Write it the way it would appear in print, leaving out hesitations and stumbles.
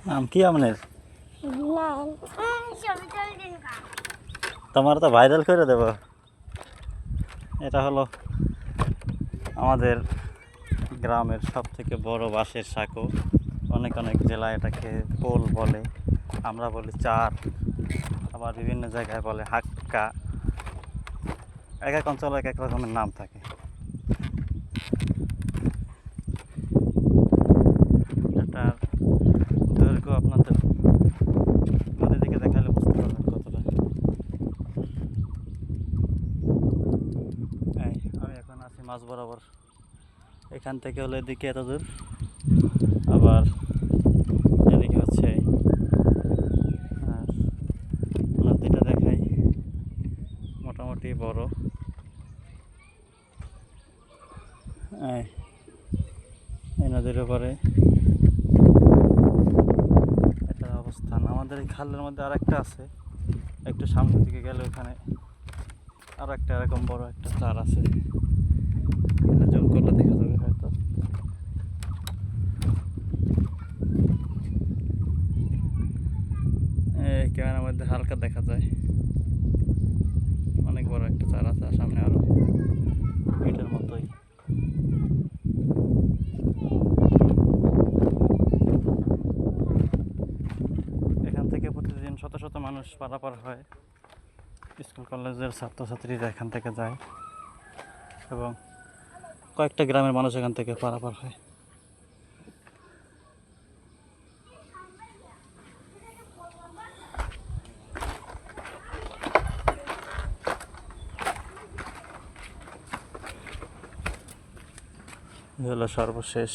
নাম কি আপনার? তোমার তো ভাইরাল করে দেব। এটা হলো আমাদের গ্রামের সব থেকে বড় বাঁশের সাঁকো। অনেক অনেক জেলায় এটাকে পোল বলে, আমরা বলি চার, আবার বিভিন্ন জায়গায় বলে হাক্কা। এক এক অঞ্চলে এক এক রকমের নাম থাকে। এটার দৈর্ঘ্য আপনাদের নদী থেকে দেখালে বুঝতে পারবেন কতটা। আমি এখন আছি মাঝ বরাবর। এখান থেকে হলো এদিকে এত দূর, আবার এদিকে হচ্ছে। আর নদীটা দেখাই, মোটামুটি বড়। এই নদীর উপরে একটা অবস্থান। আমাদের এই খালের মধ্যে আরেকটা আছে, একটু সামনের দিকে গেলে ওখানে আর একটা এরকম বড় একটা চার আছে। এটা জুম করলে দেখা যাবে হয়তো। এই ক্যামেরার মধ্যে হালকা দেখা যায়, অনেক বড় একটা চার আছে। আর সামনে আরো এটার মতোই। এখান থেকে প্রতিদিন শত শত মানুষ পারাপার হয়। স্কুল কলেজের ছাত্রছাত্রীরা এখান থেকে যায় এবং কয়েকটা গ্রামের মানুষ এখান থেকে পারাপার হয়। হলো সর্বশেষ